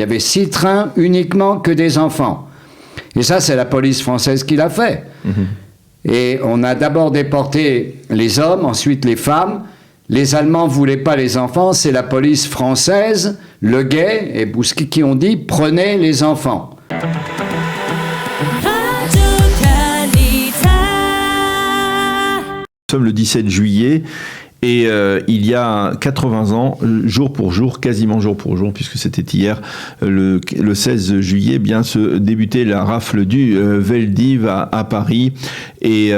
avait 6 trains uniquement que des enfants. Et ça, c'est la police française qui l'a fait. Et on a d'abord déporté les hommes, ensuite les femmes. Les Allemands ne voulaient pas les enfants, c'est la police française, Le Gay et Bousky qui ont dit « prenez les enfants ». Nous sommes le 17 juillet et il y a 80 ans, jour pour jour, quasiment jour pour jour, puisque c'était hier, le 16 juillet, eh bien, se débutait la rafle du Veldiv à Paris. Et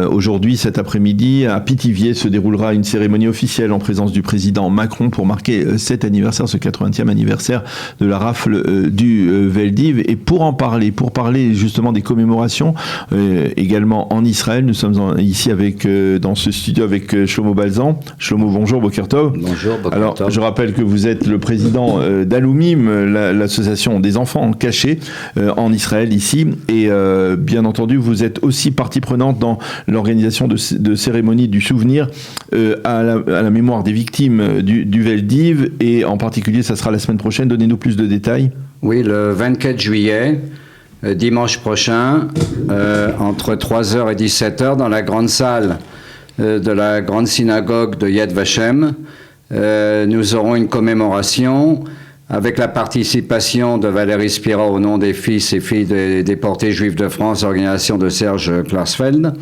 aujourd'hui, cet après-midi, à Pithiviers, se déroulera une cérémonie officielle en présence du président Macron pour marquer cet anniversaire, ce 80e anniversaire de la rafle du Veldiv. Et pour parler justement des commémorations, également en Israël, nous sommes ici dans ce studio avec Shlomo Balzan. Shlomo, bonjour, Boker Tov. Bonjour, Boker Tov. Alors, je rappelle que vous êtes le président d'Alumim, l'association des enfants cachés en Israël ici. Et bien entendu, vous êtes aussi partie prenante dans l'organisation de cérémonies du souvenir à la mémoire des victimes du Veldiv. Et en particulier, ça sera la semaine prochaine. Donnez-nous plus de détails. Oui, le 24 juillet, dimanche prochain, entre 3h et 17h, dans la grande salle de la grande synagogue de Yad Vashem, nous aurons une commémoration avec la participation de Valérie Spira au nom des fils et filles des déportés juifs de France, organisation de Serge Klarsfeld,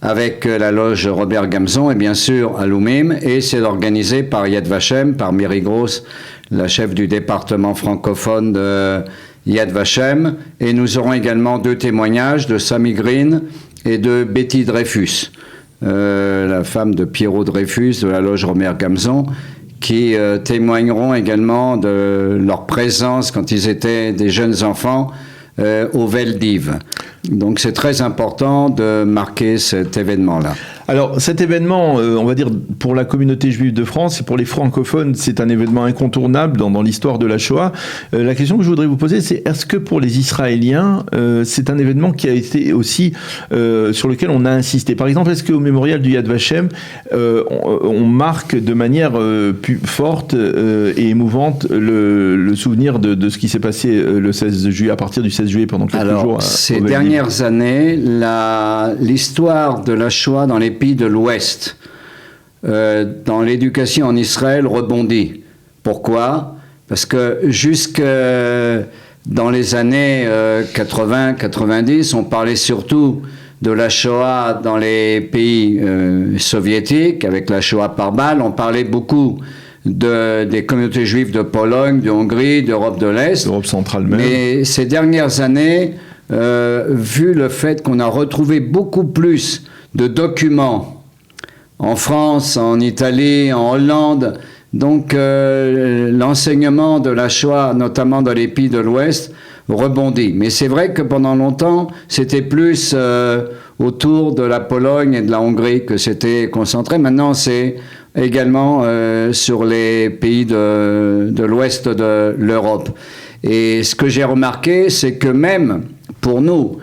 avec la loge Robert Gamzon et bien sûr Alumim, et c'est organisé par Yad Vashem, par Miri Gross, la chef du département francophone de Yad Vashem, et nous aurons également 2 témoignages de Sami Green et de Betty Dreyfus, la femme de Pierrot Dreyfus de la loge Robert Gamzon, qui témoigneront également de leur présence quand ils étaient des jeunes enfants au Veldiv. Donc c'est très important de marquer cet événement-là. Alors cet événement, on va dire pour la communauté juive de France et pour les francophones, c'est un événement incontournable dans l'histoire de la Shoah. La question que je voudrais vous poser, c'est est-ce que pour les Israéliens, c'est un événement qui a été aussi sur lequel on a insisté. Par exemple, est-ce qu'au mémorial du Yad Vashem, on marque de manière plus forte et émouvante le souvenir de ce qui s'est passé le 16 juillet, à partir du 16 juillet pendant quelques jours. Ces dernières années, l'histoire de la Shoah dans les pays de l'Ouest, dans l'éducation en Israël, rebondit. Pourquoi ? Parce que jusque dans les années 80-90, on parlait surtout de la Shoah dans les pays soviétiques, avec la Shoah par balle. On parlait beaucoup des communautés juives de Pologne, de Hongrie, d'Europe de l'Est. L'Europe centrale même. Mais ces dernières années, vu le fait qu'on a retrouvé beaucoup plus de documents en France, en Italie, en Hollande, donc l'enseignement de la Shoah, notamment dans les pays de l'Ouest, rebondit. Mais c'est vrai que pendant longtemps, c'était plus autour de la Pologne et de la Hongrie que c'était concentré. Maintenant, c'est également sur les pays de l'Ouest de l'Europe. Et ce que j'ai remarqué, c'est que même pour nous,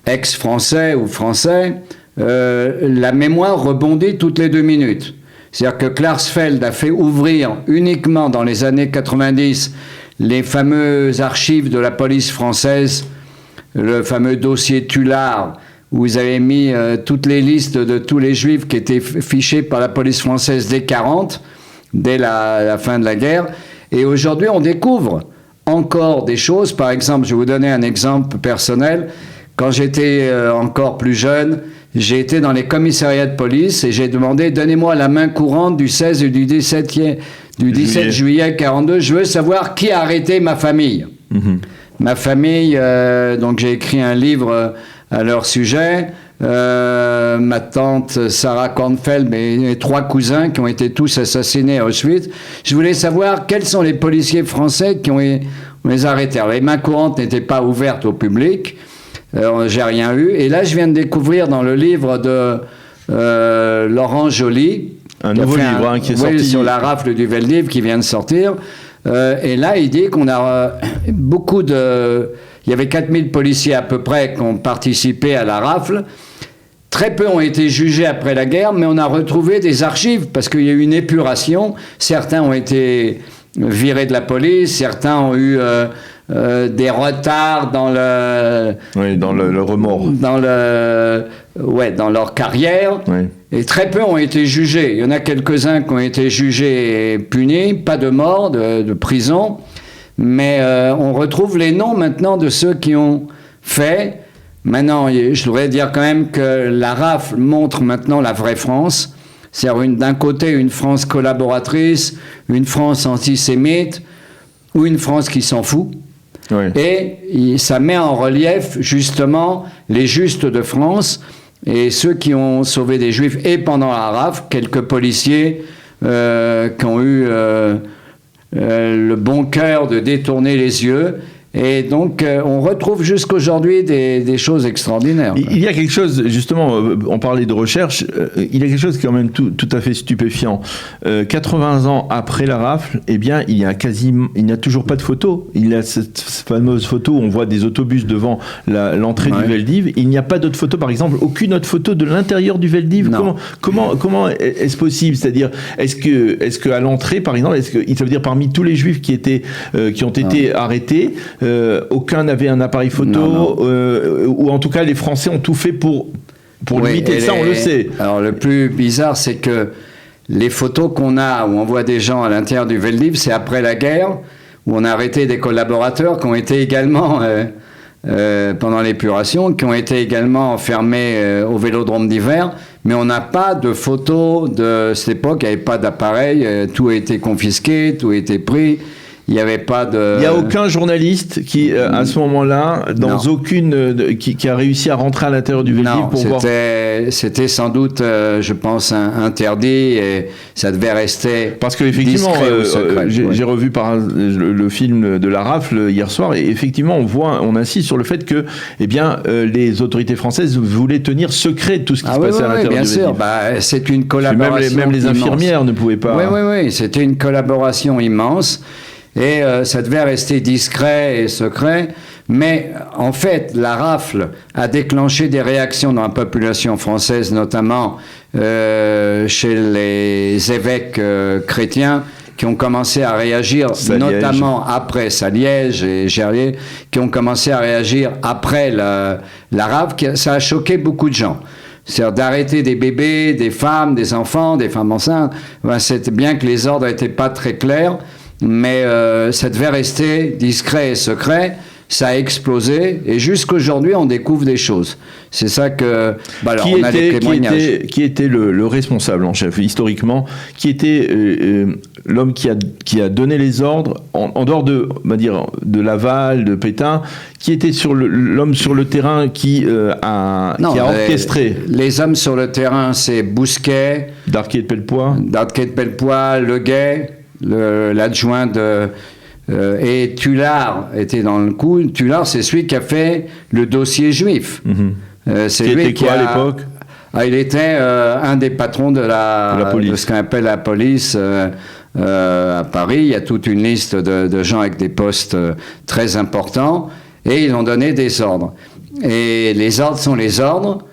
ex-français ou français, la mémoire rebondit toutes les 2 minutes. C'est-à-dire que Klarsfeld a fait ouvrir uniquement dans les années 90 les fameuses archives de la police française, le fameux dossier Tullard, où vous avez mis toutes les listes de tous les juifs qui étaient fichés par la police française dès 40, dès la fin de la guerre. Et aujourd'hui, on découvre encore des choses. Par exemple, je vais vous donner un exemple personnel. Quand j'étais encore plus jeune, j'ai été dans les commissariats de police et j'ai demandé « Donnez-moi la main courante du 16 et du 17 juillet 42. Je veux savoir qui a arrêté ma famille. Ma famille, donc j'ai écrit un livre à leur sujet. Ma tante Sarah Kornfeld, mes 3 cousins qui ont été tous assassinés à Auschwitz. Je voulais savoir quels sont les policiers français qui ont les arrêtés. Alors, les mains courantes n'étaient pas ouvertes au public. J'ai rien eu. Et là, je viens de découvrir dans le livre de Laurent Joly, un nouveau livre qui est sorti sur la rafle du Veldiv qui vient de sortir. Et là, il dit qu'on a beaucoup de... Il y avait 4000 policiers à peu près qui ont participé à la rafle. Très peu ont été jugés après la guerre, mais on a retrouvé des archives parce qu'il y a eu une épuration. Certains ont été virés de la police, certains ont eu des retards dans le... Oui, dans le remords. Dans leur carrière. Oui. Et très peu ont été jugés. Il y en a quelques-uns qui ont été jugés et punis, pas de mort, de prison. Mais on retrouve les noms maintenant de ceux qui ont fait. Maintenant, je voudrais dire quand même que la rafle montre maintenant la vraie France. C'est-à-dire d'un côté une France collaboratrice, une France antisémite, ou une France qui s'en fout. Oui. Et ça met en relief justement les justes de France et ceux qui ont sauvé des Juifs. Et pendant la rafle, quelques policiers qui ont eu le bon cœur de détourner les yeux. Et donc, on retrouve jusqu'aujourd'hui des choses extraordinaires. Il y a quelque chose, justement, on parlait de recherche, il y a quelque chose qui est quand même tout à fait stupéfiant. 80 ans après la rafle, eh bien, il n'y a toujours pas de photos. Il y a cette fameuse photo où on voit des autobus devant l'entrée du Veldiv. Il n'y a pas d'autres photos, par exemple, aucune autre photo de l'intérieur du Veldiv. Comment est-ce possible? C'est-à-dire, est-ce que à l'entrée, par exemple, ça veut dire parmi tous les Juifs qui ont été arrêtés, aucun n'avait un appareil photo, ou en tout cas les Français ont tout fait pour limiter ça, on le sait. Alors le plus bizarre, c'est que les photos qu'on a où on voit des gens à l'intérieur du Veldiv, c'est après la guerre, où on a arrêté des collaborateurs qui ont été également, pendant l'épuration, qui ont été également enfermés au Vélodrome d'hiver, mais on n'a pas de photos de cette époque, il n'y avait pas d'appareil, tout a été confisqué, tout a été pris. Il n'y avait pas de... Il n'y a aucun journaliste qui, à ce moment-là, qui a réussi à rentrer à l'intérieur du Veldiv pour voir... C'était sans doute, je pense, interdit et ça devait rester parce que effectivement, j'ai revu le film de la rafle hier soir et effectivement, on insiste sur le fait que, les autorités françaises voulaient tenir secret tout ce qui se passait à l'intérieur du Veldiv. Bien sûr, c'est une collaboration même les infirmières immense. Ne pouvaient pas... Oui, c'était une collaboration immense. Et ça devait rester discret et secret, mais en fait, la rafle a déclenché des réactions dans la population française, notamment chez les évêques chrétiens, qui ont commencé à réagir, notamment après Saliège et Gerlier, qui ont commencé à réagir après la rafle. Ça a choqué beaucoup de gens. C'est-à-dire d'arrêter des bébés, des femmes, des enfants, des femmes enceintes. C'était bien que les ordres n'étaient pas très clairs, mais ça devait rester discret et secret. Ça a explosé et jusqu'aujourd'hui on découvre des choses. C'est ça que... on a des témoignages. Qui était le responsable en chef historiquement? Qui était l'homme qui a donné les ordres en dehors de Laval, de Pétain? Qui était l'homme sur le terrain qui a orchestré? Les hommes sur le terrain, c'est Bousquet, Darquier de Pellepoix, Leguet, l'adjoint de... et Tullard était dans le coup. Tullard, c'est celui qui a fait le dossier juif. C'est lui était quoi à l'époque? Il était un des patrons de ce qu'on appelle la police à Paris. Il y a toute une liste de gens avec des postes très importants et ils ont donné des ordres. Et les ordres sont les ordres.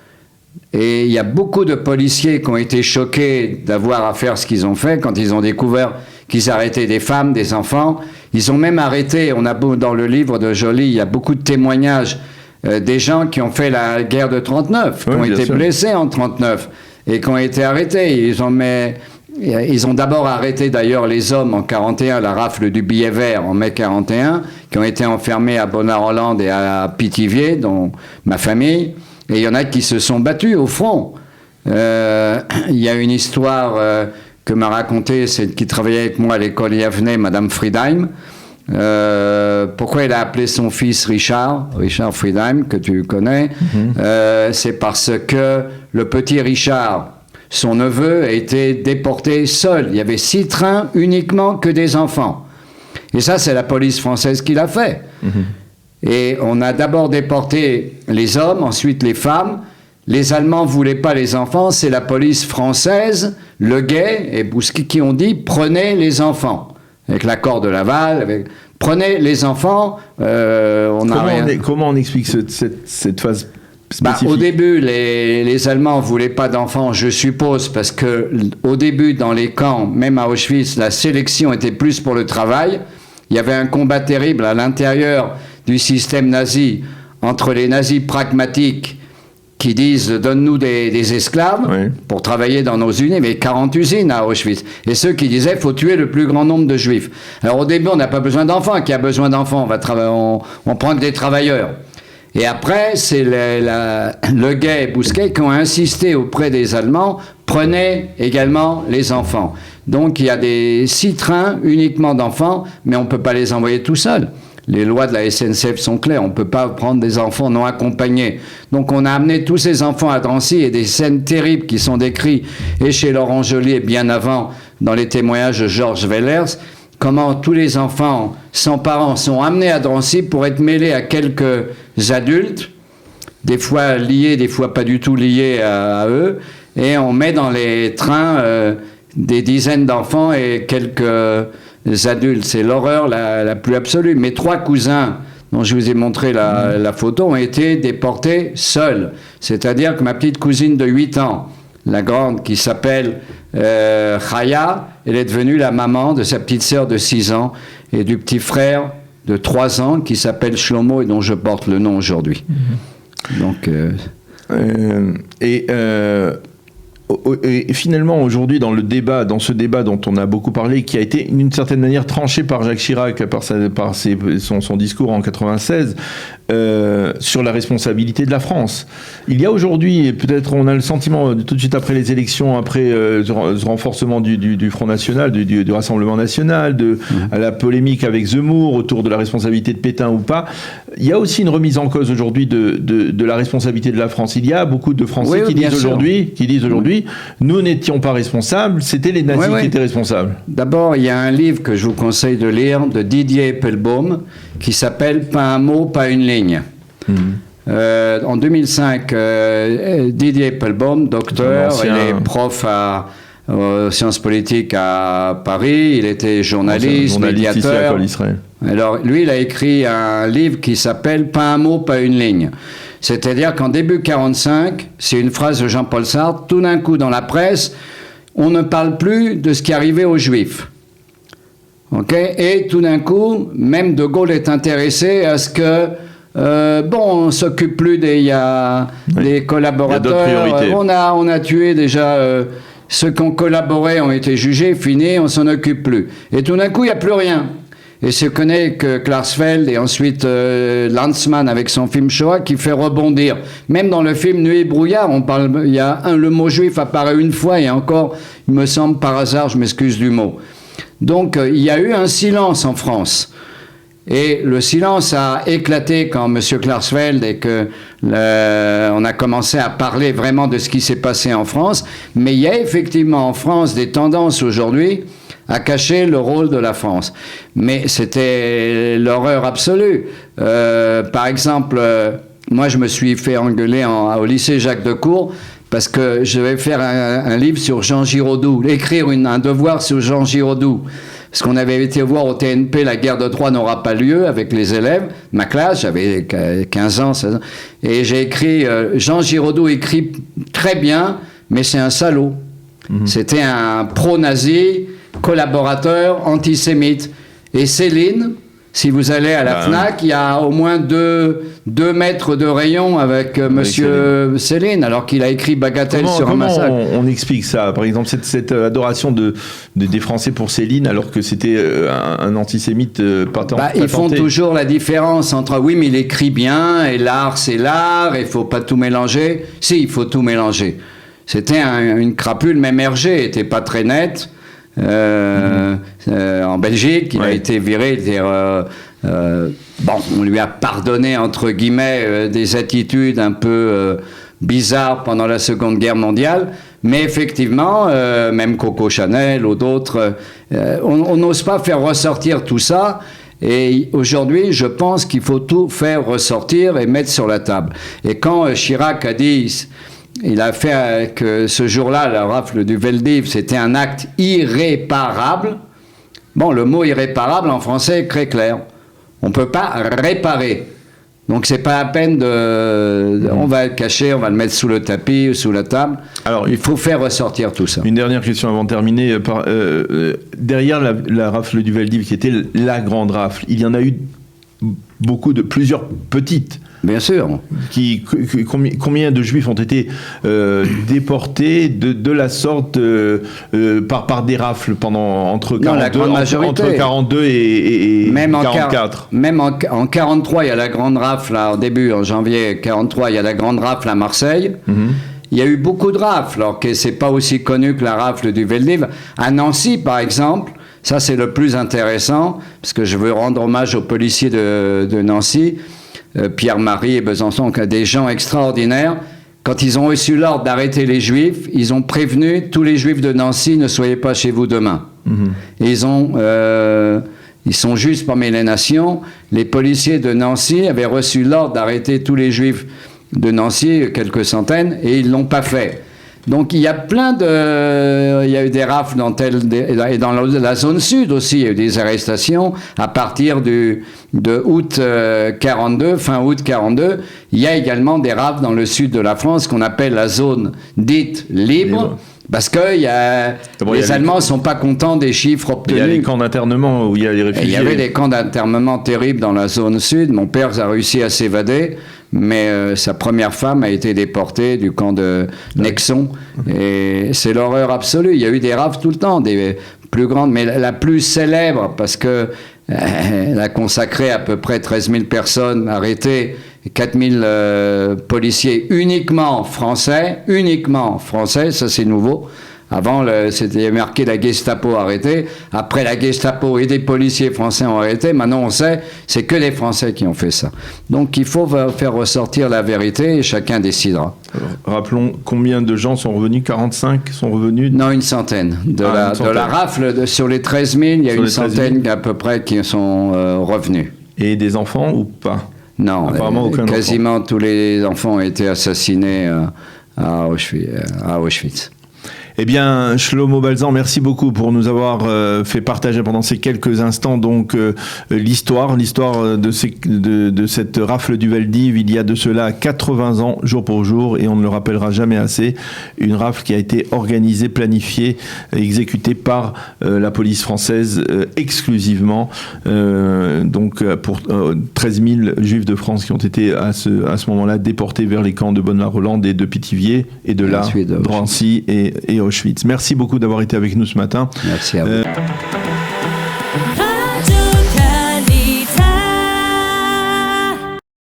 Et il y a beaucoup de policiers qui ont été choqués d'avoir à faire ce qu'ils ont fait quand ils ont découvert qu'ils arrêtaient des femmes, des enfants. Ils ont même arrêté, dans le livre de Joly, il y a beaucoup de témoignages des gens qui ont fait la guerre de 39, qui ont été blessés en 39 et qui ont été arrêtés. Ils ont d'abord arrêté d'ailleurs les hommes en 41, la rafle du billet vert en mai 41, qui ont été enfermés à Bonar-Hollande et à Pithiviers, dont ma famille. Et il y en a qui se sont battus au front. Il y a une histoire que m'a racontée, celle qui travaillait avec moi à l'école Yavneh, Madame Friedheim. Pourquoi elle a appelé son fils Richard Friedheim, que tu connais? C'est parce que le petit Richard, son neveu, a été déporté seul. Il y avait 6 trains uniquement que des enfants. Et ça, c'est la police française qui l'a fait. Et on a d'abord déporté les hommes, ensuite les femmes. Les Allemands ne voulaient pas les enfants, c'est la police française, Leguet et Bousquet qui ont dit « prenez les enfants ». Avec l'accord de Laval, prenez les enfants, Comment on explique cette phase spécifique? Au début, les Allemands ne voulaient pas d'enfants, je suppose, parce que au début, dans les camps, même à Auschwitz, la sélection était plus pour le travail. Il y avait un combat terrible à l'intérieur du système nazi entre les nazis pragmatiques qui disent « donne-nous des esclaves pour travailler dans nos usines », mais 40 usines à Auschwitz. Et ceux qui disaient « faut tuer le plus grand nombre de juifs ». Alors au début, on n'a pas besoin d'enfants. Qui a besoin d'enfants? On prend que des travailleurs. Et après, c'est Le Gay et Bousquet qui ont insisté auprès des Allemands, prenez également les enfants. Donc il y a 6 trains uniquement d'enfants, mais on ne peut pas les envoyer tout seuls. Les lois de la SNCF sont claires, on ne peut pas prendre des enfants non accompagnés. Donc on a amené tous ces enfants à Drancy, et des scènes terribles qui sont décrites, et chez Laurent Joly et bien avant, dans les témoignages de Georges Wellers, comment tous les enfants sans parents sont amenés à Drancy pour être mêlés à quelques adultes, des fois liés, des fois pas du tout liés à eux, et on met dans les trains des dizaines d'enfants et quelques adultes. C'est l'horreur la plus absolue. Mes 3 cousins, dont je vous ai montré la photo, ont été déportés seuls. C'est-à-dire que ma petite cousine de 8 ans, la grande, qui s'appelle Chaya, elle est devenue la maman de sa petite sœur de 6 ans et du petit frère de 3 ans qui s'appelle Shlomo et dont je porte le nom aujourd'hui. Donc... Et finalement, aujourd'hui, dans ce débat dont on a beaucoup parlé, qui a été d'une certaine manière tranché par Jacques Chirac par son discours en 96, sur la responsabilité de la France. Il y a aujourd'hui, peut-être on a le sentiment, tout de suite après les élections, après ce renforcement du Front National, du Rassemblement National, à la polémique avec Zemmour autour de la responsabilité de Pétain ou pas, il y a aussi une remise en cause aujourd'hui de la responsabilité de la France. Il y a beaucoup de Français qui disent aujourd'hui, nous n'étions pas responsables, c'était les nazis qui étaient responsables. D'abord, il y a un livre que je vous conseille de lire de Didier Eppelbaum qui s'appelle « Pas un mot, pas une ligne ». En 2005, Didier Eppelbaum, docteur, il est prof aux sciences politiques à Paris, il était journaliste, médiateur. Alors lui, il a écrit un livre qui s'appelle « Pas un mot, pas une ligne ». C'est-à-dire qu'en début 45, c'est une phrase de Jean-Paul Sartre, tout d'un coup dans la presse, on ne parle plus de ce qui arrivait aux Juifs. Okay? Et tout d'un coup, même De Gaulle est intéressé à ce que, on s'occupe plus des collaborateurs. On a tué déjà ceux qui ont collaboré, ont été jugés, fini, on s'en occupe plus. Et tout d'un coup, il n'y a plus rien. Et ce n'est que Klarsfeld et ensuite Lanzmann avec son film Shoah qui fait rebondir. Même dans le film Nuit et brouillard, le mot juif apparaît une fois et encore, il me semble par hasard, je m'excuse du mot. Donc il y a eu un silence en France. Et le silence a éclaté quand M. Klarsfeld et on a commencé à parler vraiment de ce qui s'est passé en France. Mais il y a effectivement en France des tendances aujourd'hui à cacher le rôle de la France. Mais c'était l'horreur absolue. Par exemple, moi je me suis fait engueuler au lycée Jacques Decour parce que je vais faire un livre sur Jean Giraudoux, écrire un devoir sur Jean Giraudoux. Parce qu'on avait été voir au TNP, la guerre de Troie n'aura pas lieu avec les élèves. Ma classe, j'avais 15 ans, 16 ans. Et j'ai écrit, Jean Giraudoux écrit très bien, mais c'est un salaud. C'était un pro-nazi, collaborateur, antisémite. Et Céline, si vous allez à la FNAC, il y a au moins 2 mètres de rayon avec monsieur Céline, alors qu'il a écrit Bagatelle sur un massacre. On explique ça? Par exemple, cette adoration des Français pour Céline, alors que c'était un antisémite patent. Ils font toujours la différence entre oui, mais il écrit bien, et l'art, c'est l'art, il ne faut pas tout mélanger. Si, il faut tout mélanger. C'était une crapule, même Hergé n'était pas très net. En Belgique, il a été viré. On lui a pardonné, entre guillemets, des attitudes un peu bizarres pendant la Seconde Guerre mondiale. Mais effectivement, même Coco Chanel ou d'autres, on n'ose pas faire ressortir tout ça. Et aujourd'hui, je pense qu'il faut tout faire ressortir et mettre sur la table. Et quand Chirac a dit... Il a fait que ce jour-là, la rafle du Veldiv, c'était un acte irréparable. Bon, le mot irréparable en français est très clair. On ne peut pas réparer. Donc c'est pas la peine on va le cacher, on va le mettre sous le tapis ou sous la table. Alors il faut faire ressortir tout ça. Une dernière question avant de terminer. Derrière la rafle du Vel d'Hiv, qui était la grande rafle, il y en a eu plusieurs petites. Bien sûr. Combien de Juifs ont été déportés de la sorte par des rafles entre 42 et même 44. Même en 43, il y a la grande rafle, là, au début, en janvier 43, il y a la grande rafle à Marseille. Il y a eu beaucoup de rafles, alors que c'est pas aussi connu que la rafle du Vel d'Hiv. À Nancy, par exemple, ça c'est le plus intéressant, parce que je veux rendre hommage aux policiers de Nancy, Pierre-Marie et Besançon, des gens extraordinaires. Quand ils ont reçu l'ordre d'arrêter les Juifs, ils ont prévenu tous les Juifs de Nancy, ne soyez pas chez vous demain. Et ils sont juste parmi les nations. Les policiers de Nancy avaient reçu l'ordre d'arrêter tous les Juifs de Nancy, quelques centaines, et ils ne l'ont pas fait. Donc il y a il y a eu des rafles et dans la zone sud aussi, il y a eu des arrestations à partir de août 42, fin août 42. Il y a également des rafles dans le sud de la France qu'on appelle la zone dite libre. Parce que les Allemands ne sont pas contents des chiffres obtenus. Il y a les camps d'internement où il y a les réfugiés. Il y avait des camps d'internement terribles dans la zone sud. Mon père a réussi à s'évader, mais sa première femme a été déportée du camp de Nexon. Et c'est l'horreur absolue. Il y a eu des rafles tout le temps, des plus grandes, mais la plus célèbre, parce que elle a consacré à peu près 13 000 personnes arrêtées, 4 000 policiers uniquement français, ça c'est nouveau. Avant, c'était marqué la Gestapo arrêtée. Après, la Gestapo et des policiers français ont arrêté. Maintenant, on sait, c'est que les Français qui ont fait ça. Donc, il faut faire ressortir la vérité et chacun décidera. Alors, rappelons combien de gens sont revenus. 45 sont revenus? Non, une centaine. De la rafle, sur les 13 000, il y a une centaine à peu près qui sont revenus. Et des enfants ou pas? Non, quasiment tous les enfants ont été assassinés à Auschwitz. Eh bien, Shlomo Balzan, merci beaucoup pour nous avoir fait partager pendant ces quelques instants donc l'histoire de cette rafle du Vel d'Hiv il y a de cela 80 ans, jour pour jour, et on ne le rappellera jamais assez. Une rafle qui a été organisée, planifiée, exécutée par la police française exclusivement. Donc pour 13 000 Juifs de France qui ont été à ce moment-là déportés vers les camps de Bonne-la-Rolande et de Pithiviers et de là, Drancy et Auschwitz. Merci beaucoup d'avoir été avec nous ce matin. Merci à vous.